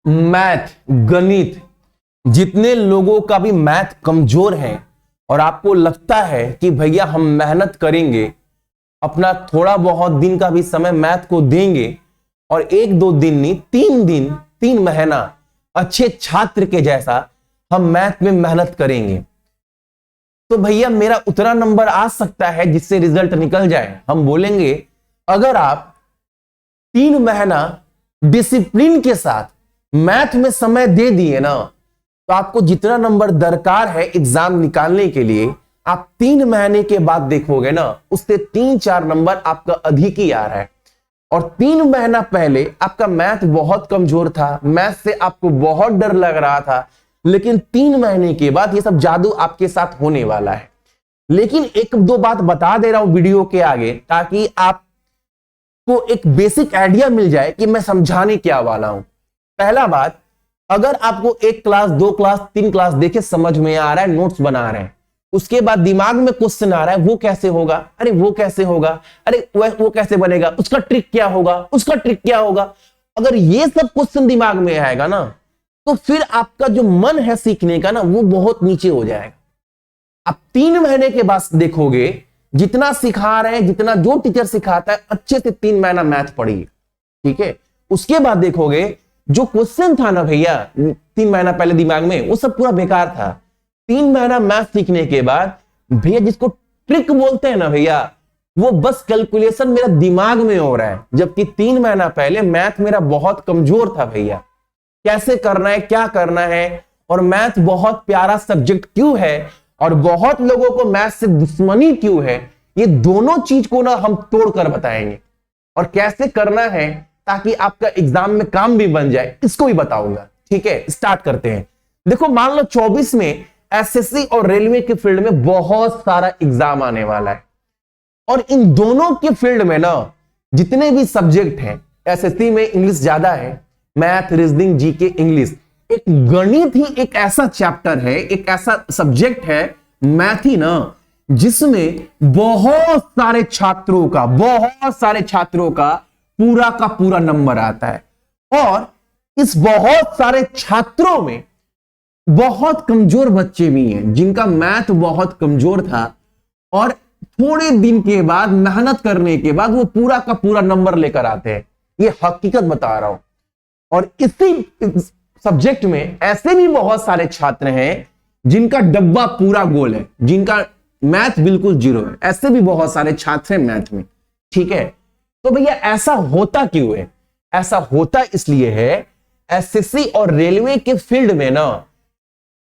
Math, गणित, जितने लोगों का भी मैथ कमजोर है और आपको लगता है कि भैया हम मेहनत करेंगे, अपना थोड़ा बहुत दिन का भी समय मैथ को देंगे और 1-2 दिन नहीं 3 दिन 3 महीना अच्छे छात्र के जैसा हम मैथ में मेहनत करेंगे तो भैया मेरा उतना नंबर आ सकता है जिससे रिजल्ट निकल जाए। हम बोलेंगे अगर आप 3 महीना डिसिप्लिन के साथ मैथ में समय दे दिए ना तो आपको जितना नंबर दरकार है एग्जाम निकालने के लिए आप 3 महीने के बाद देखोगे ना उससे 3-4 नंबर आपका अधिक ही आ रहा है। और 3 महीना पहले आपका मैथ बहुत कमजोर था, मैथ से आपको बहुत डर लग रहा था, लेकिन 3 महीने के बाद ये सब जादू आपके साथ होने वाला है। लेकिन 1-2 बात बता दे रहा हूं वीडियो के आगे ताकि आपको एक बेसिक आइडिया मिल जाए कि मैं समझाने क्या वाला हूं। पहला बात, अगर आपको 1 क्लास 2 क्लास 3 क्लास देखे समझ में आ रहा है, नोट्स बना रहे हैं, उसके बाद दिमाग में क्वेश्चन आ रहा है वो कैसे होगा, अरे वो कैसे होगा, अरे वो कैसे बनेगा, उसका ट्रिक क्या होगा, उसका ट्रिक क्या होगा, अगर ये सब क्वेश्चन दिमाग में आएगा ना तो फिर आपका जो मन है सीखने का ना वो बहुत नीचे हो जाएगा। आप 3 महीने के बाद देखोगे जितना सिखा रहे हैं, जितना जो टीचर सिखाता है अच्छे से 3 महीना मैथ पढ़िए, ठीक है। उसके बाद देखोगे जो क्वेश्चन था ना भैया 3 महीना पहले दिमाग में वो सब पूरा बेकार था। 3 महीना मैथ सीखने के बाद भैया जिसको ट्रिक बोलते हैं ना भैया वो बस कैलकुलेशन मेरा दिमाग में हो रहा है, जबकि 3 महीना पहले मैथ मेरा बहुत कमजोर था भैया। कैसे करना है, क्या करना है, और मैथ बहुत प्यारा सब्जेक्ट क्यों है और बहुत लोगों को मैथ से दुश्मनी क्यों है, ये दोनों चीज को ना हम तोड़कर बताएंगे और कैसे करना है ताकि आपका एग्जाम में काम भी बन जाए इसको भी बताऊंगा, ठीक है। स्टार्ट करते हैं। देखो मान लो 24 में एसएससी और रेलवे के फील्ड में बहुत सारा एग्जाम आने वाला है और इन दोनों के फील्ड में ना जितने भी सब्जेक्ट हैं, एसएससी में इंग्लिश ज्यादा है, मैथ, रीजनिंग, जीके, इंग्लिश, एक गणित ही एक ऐसा चैप्टर है, एक ऐसा सब्जेक्ट है मैथ ही ना जिसमें बहुत सारे छात्रों का पूरा नंबर आता है। और इस बहुत सारे छात्रों में बहुत कमजोर बच्चे भी हैं जिनका मैथ बहुत कमजोर था और थोड़े दिन के बाद मेहनत करने के बाद वो पूरा का पूरा नंबर लेकर आते हैं। ये हकीकत बता रहा हूं। और इसी सब्जेक्ट में ऐसे भी बहुत सारे छात्र हैं जिनका डब्बा पूरा गोल है, जिनका मैथ बिल्कुल 0 है। ऐसे भी बहुत सारे छात्र हैं मैथ में, ठीक है। तो भैया ऐसा होता क्यों है? ऐसा होता इसलिए है एसएससी और रेलवे के फील्ड में ना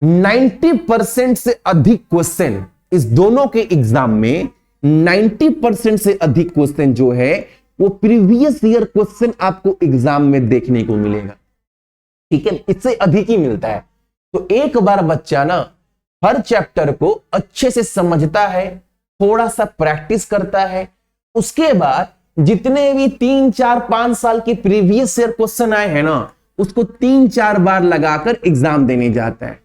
90% से अधिक क्वेश्चन, इस दोनों के एग्जाम में 90% से अधिक क्वेश्चन जो है वो प्रीवियस ईयर क्वेश्चन आपको एग्जाम में देखने को मिलेगा, ठीक है। इससे अधिक ही मिलता है। तो एक बार बच्चा ना हर चैप्टर को अच्छे से समझता है, थोड़ा सा प्रैक्टिस करता है, उसके बाद जितने भी 3-4-5 साल के प्रीवियस ईयर क्वेश्चन आए हैं ना उसको 3-4 बार लगाकर एग्जाम देने जाता है।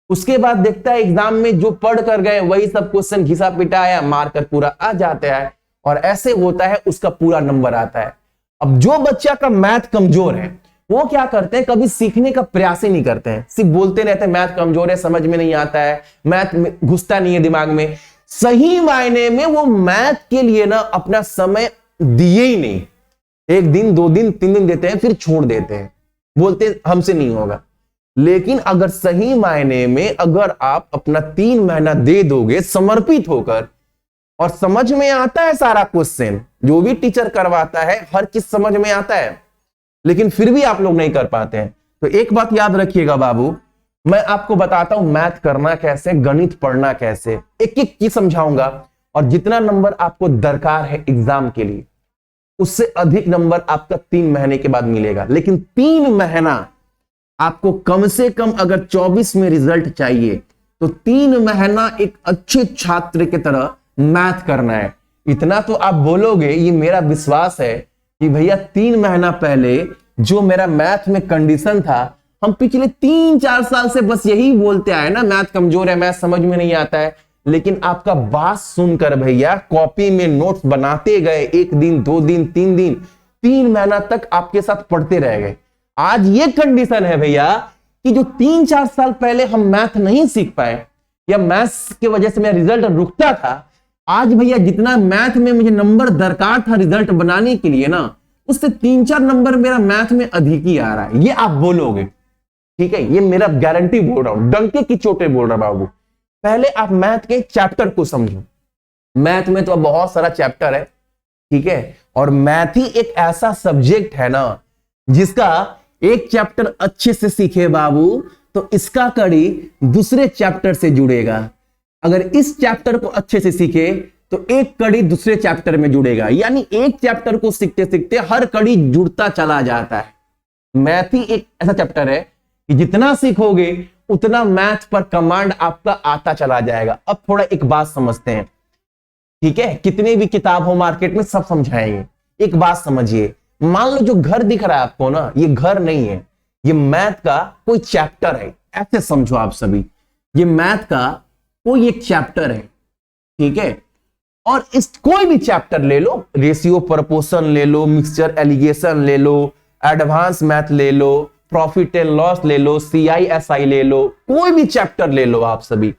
उसके बाद देखता है एग्जाम में जो पढ़ कर गए वही सब क्वेश्चन घिसा पिटाया मारकर पूरा आ जाता है और ऐसे होता है उसका पूरा नंबर आता है। अब जो बच्चा का मैथ कमजोर है वो क्या करते हैं, कभी सीखने का प्रयास ही नहीं करते हैं, सिर्फ बोलते रहते हैं मैथ कमजोर है, समझ में नहीं आता है, मैथ घुसता नहीं है दिमाग में। सही मायने में वो मैथ के लिए ना अपना समय दिए ही नहीं। 1 दिन 2 दिन 3 दिन देते हैं फिर छोड़ देते हैं, बोलते हैं हमसे नहीं होगा। लेकिन अगर सही मायने में अगर आप अपना 3 महीना दे दोगे समर्पित होकर और समझ में आता है सारा क्वेश्चन, जो भी टीचर करवाता है हर चीज समझ में आता है, लेकिन फिर भी आप लोग नहीं कर पाते हैं, तो एक बात याद रखिएगा बाबू, मैं आपको बताता हूं मैथ करना कैसे, गणित पढ़ना कैसे, एक एक चीज समझाऊंगा और जितना नंबर आपको दरकार है एग्जाम के लिए उससे अधिक नंबर आपका 3 महीने के बाद मिलेगा। लेकिन 3 महीना आपको कम से कम अगर 24 में रिजल्ट चाहिए तो 3 महीना एक अच्छे छात्र की तरह मैथ करना है। इतना तो आप बोलोगे, ये मेरा विश्वास है कि भैया 3 महीना पहले जो मेरा मैथ में कंडीशन था, हम पिछले 3-4 साल से बस यही बोलते आए ना मैथ कमजोर है, मैथ समझ में नहीं आता है, लेकिन आपका बात सुनकर भैया कॉपी में नोट्स बनाते गए, 1 दिन 2 दिन 3 दिन 3 महीना तक आपके साथ पढ़ते रह गए। आज ये कंडीशन है भैया कि जो 3-4 साल पहले हम मैथ नहीं सीख पाए या मैथ्स की वजह से मेरा रिजल्ट रुकता था, आज भैया जितना मैथ में मुझे नंबर दरकार था रिजल्ट बनाने के लिए ना, उससे 3-4 नंबर मेरा मैथ में अधिक ही आ रहा है। ये आप बोलोगे, ठीक है, ये मेरा गारंटी बोल रहा हूं, डंके की चोटे बोल रहा बाबू। पहले आप मैथ के चैप्टर को समझो। मैथ में तो बहुत सारा चैप्टर है, ठीक है, और मैथ ही एक ऐसा सब्जेक्ट है ना जिसका एक चैप्टर अच्छे से सीखे बाबू तो इसका कड़ी दूसरे चैप्टर से जुड़ेगा। अगर इस चैप्टर को अच्छे से सीखे तो एक कड़ी दूसरे चैप्टर में जुड़ेगा, यानी एक चैप्टर को सीखते सीखते हर कड़ी जुड़ता चला जाता है। मैथ ही एक ऐसा चैप्टर है कि जितना सीखोगे उतना मैथ पर कमांड आपका आता चला जाएगा। अब थोड़ा एक बात समझते हैं, ठीक है, कितने भी किताब हो मार्केट में सब समझाएंगे। एक बात समझिए, मान लो जो घर दिख रहा है आपको ना, ये घर नहीं है, ये मैथ का कोई चैप्टर है। ऐसे समझो आप सभी, ये मैथ का कोई एक चैप्टर है, ठीक है, और इस कोई भी चैप्टर ले लो, रेशियो प्रपोर्शन ले लो, मिक्सचर एलिगेशन ले लो, एडवांस मैथ ले लो, प्रॉफिट एंड लॉस ले लो, CISI ले लो, कोई भी चैप्टर ले लो आप सभी,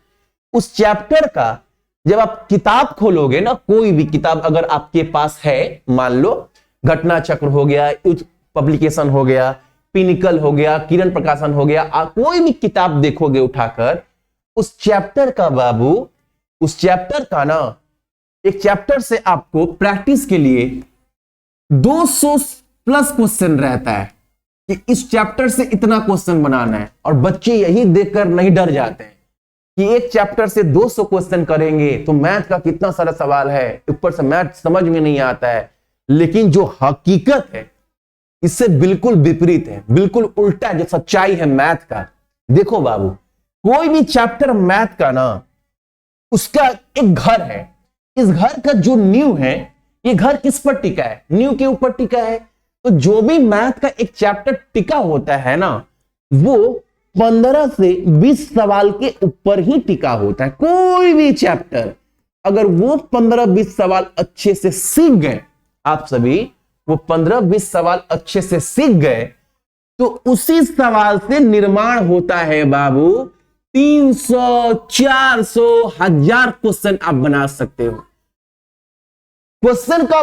उस चैप्टर का जब आप किताब खोलोगे ना, कोई भी किताब अगर आपके पास है, मान लो घटना चक्र हो गया, पब्लिकेशन हो गया, पिनिकल हो गया, किरण प्रकाशन हो गया, आप कोई भी किताब देखोगे उठाकर, उस चैप्टर का बाबू, उस चैप्टर का ना, एक चैप्टर से आपको प्रैक्टिस के लिए 200 प्लस क्वेश्चन रहता है कि इस चैप्टर से इतना क्वेश्चन बनाना है। और बच्चे यही देखकर नहीं डर जाते हैं कि एक चैप्टर से 200 क्वेश्चन करेंगे तो मैथ का कितना सारा सवाल है, ऊपर से मैथ समझ में नहीं आता है। लेकिन जो हकीकत है इससे बिल्कुल विपरीत है, बिल्कुल उल्टा है, जो सच्चाई है मैथ का। देखो बाबू, कोई भी चैप्टर मैथ का ना, उसका एक घर है, इस घर का जो नींव है, ये घर किस पर टिका है? नींव के ऊपर टिका है। तो जो भी मैथ का एक चैप्टर टिका होता है ना, वो 15 से 20 सवाल के ऊपर ही टिका होता है। कोई भी चैप्टर अगर वो 15-20 सवाल अच्छे से सीख गए, आप सभी वो 15-20 सवाल अच्छे से सीख गए, तो उसी सवाल से निर्माण होता है बाबू 300, 400, 1000 क्वेश्चन आप बना सकते हो। क्वेश्चन का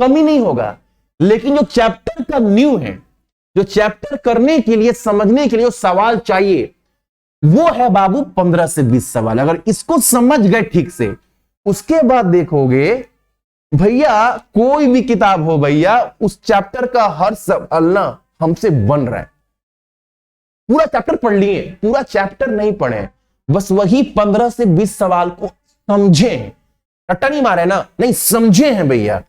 कमी नहीं होगा, लेकिन जो चैप्टर का न्यू है, जो चैप्टर करने के लिए, समझने के लिए जो सवाल चाहिए, वो है बाबू 15 से 20 सवाल। अगर इसको समझ गए ठीक से, उसके बाद देखोगे भैया कोई भी किताब हो भैया, उस चैप्टर का हर सवाल ना हमसे बन रहा है। पूरा चैप्टर पढ़ लिए, पूरा चैप्टर नहीं पढ़े, बस वही 15 से 20 सवाल को समझे, रट्टा नहीं मारे ना, नहीं समझे हैं भैया।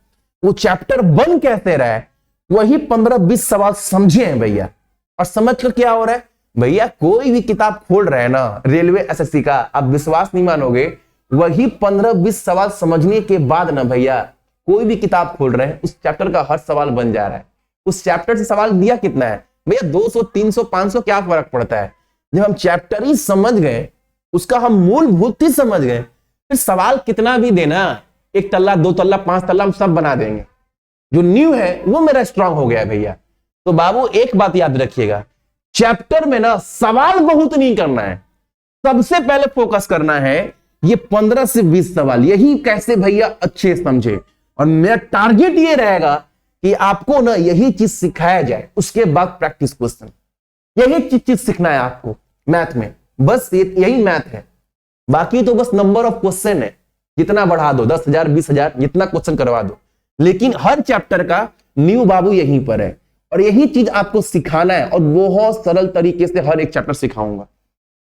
वो चैप्टर बन कैसे रहा है, वही 15-20 सवाल समझे हैं भैया। और समझ कर क्या हो रहा है भैया, कोई भी किताब खोल रहे हैं ना, रेलवे SSC का, आप विश्वास नहीं मानोगे, वही 15-20 सवाल समझने के बाद ना भैया, कोई भी किताब खोल रहे हैं, उस चैप्टर का हर सवाल बन जा रहा है। उस चैप्टर से सवाल दिया कितना है भैया, 200, 300, 500, क्या फर्क पड़ता है? जब हम चैप्टर ही समझ गए, उसका हम मूलभूत ही समझ गए, फिर सवाल कितना भी देना, 1 तल्ला, 2 तल्ला, 5 तल्ला, हम सब बना देंगे। जो न्यू है वो मेरा स्ट्रांग हो गया है भैया। तो बाबू एक बात याद रखिएगा, चैप्टर में ना सवाल बहुत नहीं करना है, सबसे पहले फोकस करना है ये 15 से 20 सवाल, यही कैसे भैया अच्छे समझे। और मेरा टारगेट ये रहेगा कि आपको ना यही चीज सिखाया जाए, उसके बाद प्रैक्टिस क्वेश्चन, यही चीज सीखना है आपको मैथ में, बस यही मैथ है। बाकी तो बस नंबर ऑफ क्वेश्चन है, जितना बढ़ा दो, 10,000, 20,000, जितना क्वेश्चन करवा दो, लेकिन हर चैप्टर का न्यू बाबू यहीं पर है। और यही चीज आपको सिखाना है, और बहुत सरल तरीके से हर एक चैप्टर सिखाऊंगा,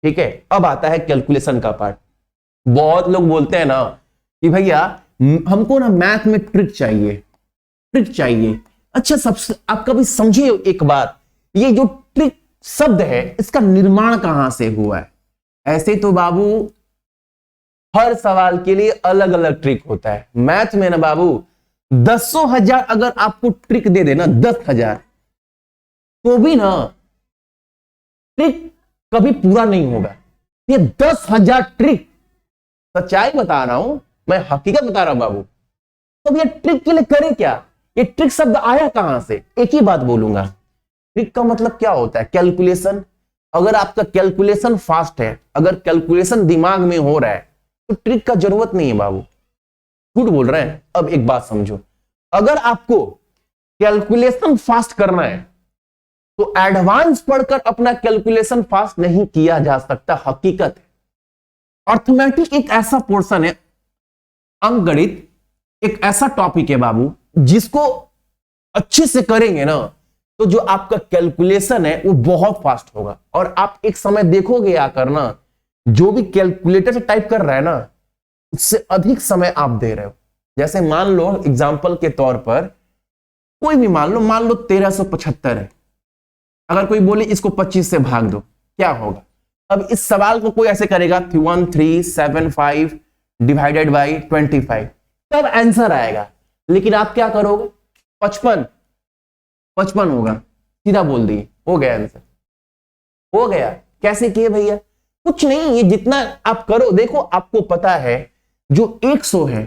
ठीक है। अब आता है कैलकुलेशन का पार्ट। बहुत लोग बोलते हैं ना कि भैया हमको ना मैथ में ट्रिक चाहिए, ट्रिक चाहिए। अच्छा, सबसे आप कभी समझे एक बात, ये जो ट्रिक शब्द है, इसका निर्माण कहां से हुआ है? ऐसे तो बाबू हर सवाल के लिए अलग अलग ट्रिक होता है। मैथ में ना बाबू 10,000 अगर आपको ट्रिक दे देना, 10,000, तो भी ना ट्रिक कभी पूरा नहीं होगा। ये 10,000 ट्रिक, सच्चाई बता रहा हूं मैं, हकीकत बता रहा हूं बाबू। तो ये ट्रिक के लिए करें क्या? ये ट्रिक शब्द आया कहां से? एक ही बात बोलूंगा, ट्रिक का मतलब क्या होता है? कैलकुलेशन। अगर आपका कैलकुलेशन फास्ट है, अगर कैलकुलेशन दिमाग में हो रहा है, तो ट्रिक का जरूरत नहीं है बाबू। झूठ बोल रहे हैं? अब एक बात समझो, अगर आपको कैलकुलेशन फास्ट करना है तो एडवांस पढ़कर अपना कैलकुलेशन फास्ट नहीं किया जा सकता, हकीकत है। अर्थमेटिक एक ऐसा पोर्शन है, अंकगणित एक ऐसा टॉपिक है बाबू, जिसको अच्छे से करेंगे ना तो जो आपका कैलकुलेशन है वो बहुत फास्ट होगा। और आप एक समय देखोगे आकर ना, जो भी कैलकुलेटर से टाइप कर रहा है ना, उससे अधिक समय आप दे रहे हो। जैसे मान लो एग्जांपल के तौर पर, कोई भी मान लो 1375 है। अगर कोई बोले इसको 25 से भाग दो, क्या होगा? अब इस सवाल को कोई ऐसे करेगा 1375 डिवाइडेड बाई 25, तब आंसर आएगा। लेकिन आप क्या करोगे? 55 होगा, सीधा बोल दिए, हो गया आंसर, हो गया। कैसे किए भैया? कुछ नहीं, ये जितना आप करो, देखो आपको पता है जो 100 है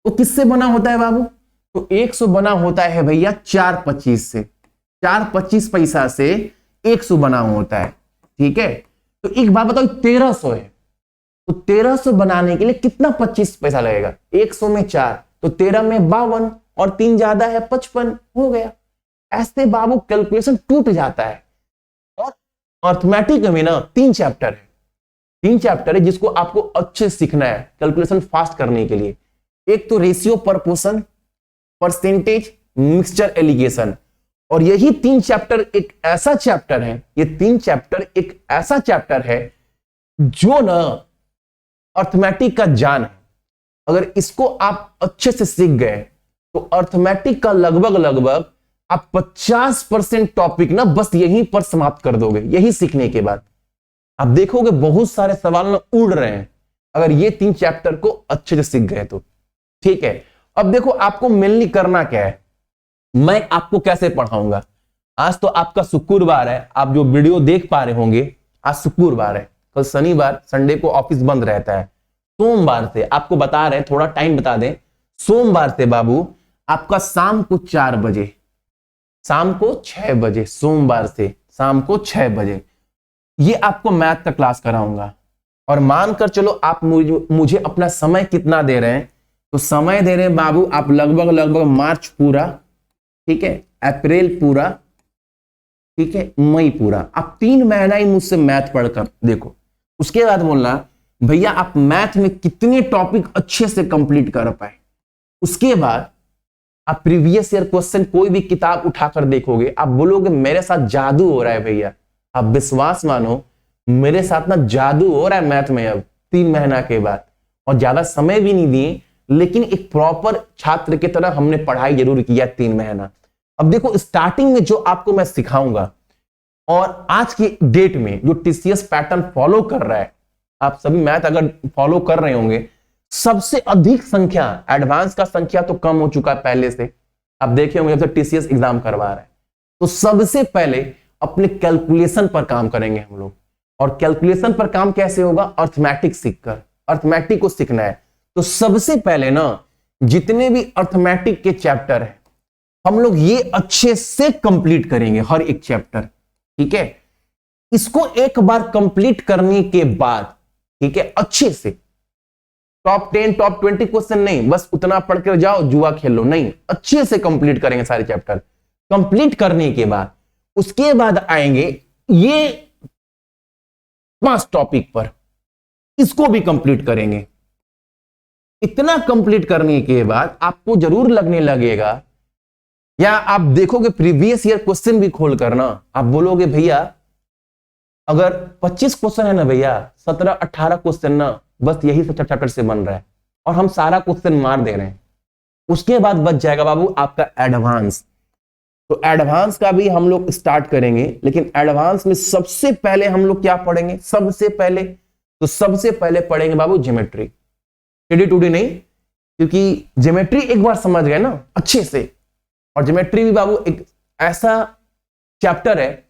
वो किससे बना होता है बाबू? तो 100 बना होता है भैया 425 से, 425 पैसा से 100 बना होता है, ठीक है। तो एक बात बताओ, 1300 है, तो 1300 बनाने के लिए कितना 25 पैसा लगेगा? 100 में 4 तो 13 में 52 और 3 ज्यादा है 55, हो गया। ऐसे बाबू कैलकुलेशन टूट जाता है। और अर्थमेटिक में ना 3 चैप्टर है, 3 चैप्टर है जिसको आपको अच्छे से सीखना है कैलकुलेशन फास्ट करने के लिए। एक तो ratio, proportion, percentage, mixture, alligation. और यही 3 चैप्टर एक ऐसा चैप्टर है, ये 3 चैप्टर एक ऐसा चैप्टर है जो ना अर्थमेटिक का जान है। अगर इसको आप अच्छे से सीख गए तो अर्थमेटिक का लगभग आप 50% टॉपिक ना बस यहीं पर समाप्त कर दोगे। यही सीखने के बाद आप देखोगे बहुत सारे सवाल ना उड़ रहे हैं, अगर ये 3 चैप्टर को अच्छे से सीख गए तो, ठीक है। अब देखो आपको मेनली करना क्या है, मैं आपको कैसे पढ़ाऊंगा। आज तो आपका शुक्रवार है, आप जो वीडियो देख पा रहे होंगे, आज शुक्रवार है, कल शनिवार संडे को ऑफिस बंद रहता है। सोमवार से आपको बता रहे हैं, थोड़ा टाइम बता दें, सोमवार से बाबू आपका शाम को 4 बजे, शाम को 6 बजे, सोमवार से शाम को 6 बजे ये आपको मैथ का क्लास कराऊंगा। और मानकर चलो आप मुझे अपना समय कितना दे रहे हैं, तो समय दे रहे हैं बाबू आप लगभग मार्च पूरा, ठीक है, अप्रैल पूरा, ठीक है, मई पूरा। आप 3 महीना ही मुझसे मैथ पढ़कर देखो। उसके बाद बोलना भैया आप मैथ में कितने टॉपिक अच्छे से कंप्लीट कर पाए। उसके बाद आप प्रीवियस ईयर क्वेश्चन कोई भी किताब उठाकर देखोगे, आप बोलोगे मेरे साथ जादू हो रहा है भैया। आप विश्वास मानो, मेरे साथ ना जादू हो रहा है मैथ में अब 3 महीना के बाद। और ज्यादा समय भी नहीं दिए, लेकिन एक प्रॉपर छात्र की तरह हमने पढ़ाई जरूर किया 3 महीना। अब देखो स्टार्टिंग में जो आपको मैं सिखाऊंगा और आज की डेट में जो टीसीएस पैटर्न फॉलो कर रहा है, आप सभी मैथ अगर फॉलो कर रहे होंगे, सबसे अधिक संख्या, एडवांस का संख्या तो कम हो चुका है पहले से, आप देखे होंगे जब से टीसीएस एग्जाम करवा रहा है। तो सबसे पहले अपने कैलकुलेशन पर काम करेंगे हम लोग। और कैलकुलेशन पर काम कैसे होगा? अर्थमेटिक सीखकर, अर्थमेटिक को सीखना है। तो सबसे पहले ना जितने भी अर्थमेटिक के चैप्टर है हम लोग ये अच्छे से कंप्लीट करेंगे, हर एक चैप्टर, ठीक है। इसको एक बार कंप्लीट करने के बाद, ठीक है, अच्छे से टॉप 10 टॉप 20 क्वेश्चन नहीं, बस उतना पढ़ कर जाओ जुआ खेल लो, नहीं, अच्छे से कंप्लीट करेंगे सारे चैप्टर। कंप्लीट करने के बाद उसके बाद आएंगे ये 5 टॉपिक पर, इसको भी कंप्लीट करेंगे। इतना कंप्लीट करने के बाद आपको जरूर लगने लगेगा, या आप देखोगे प्रीवियस ईयर क्वेश्चन भी खोल कर ना, आप बोलोगे भैया अगर 25 क्वेश्चन है ना भैया, 17-18 क्वेश्चन ना बस यही सब चैप्टर से बन रहा है और हम सारा क्वेश्चन मार दे रहे हैं। उसके बाद बच जाएगा बाबू आपका एडवांस। तो एडवांस का भी हम लोग स्टार्ट करेंगे, लेकिन एडवांस में सबसे पहले हम लोग क्या पढ़ेंगे? सबसे पहले पढ़ेंगे बाबू ज्योमेट्री। टेडी टूडी नहीं, क्योंकि ज्योमेट्री एक बार समझ गए ना अच्छे से। और ज्योमेट्री भी बाबू एक ऐसा चैप्टर है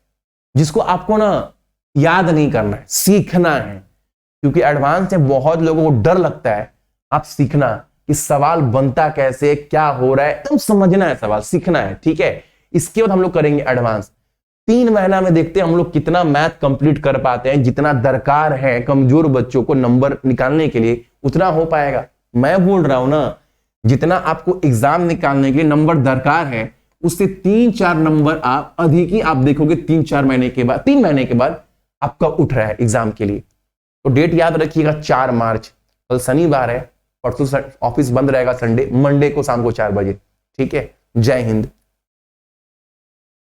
जिसको आपको ना याद नहीं करना है, सीखना है। क्योंकि एडवांस में बहुत लोगों को डर लगता है, आप सीखना कि सवाल बनता कैसे, क्या हो रहा है, एकदम समझना है, सवाल सीखना है, ठीक है। इसके बाद हम लोग करेंगे एडवांस। 3 महीना में देखते हैं हम लोग कितना मैथ कंप्लीट कर पाते हैं। जितना दरकार है कमजोर बच्चों को नंबर निकालने के लिए उतना हो पाएगा। मैं बोल रहा हूं ना, जितना आपको एग्जाम निकालने के लिए नंबर दरकार है उससे 3-4 नंबर आप अधिक ही आप देखोगे 3 महीने के बाद, 3 महीने के बाद आपका उठ रहा है एग्जाम के लिए। तो डेट याद रखिएगा 4 मार्च। कल शनिवार है, परसों ऑफिस बंद रहेगा संडे, मंडे को शाम को 4 बजे। ठीक है, जय हिंद।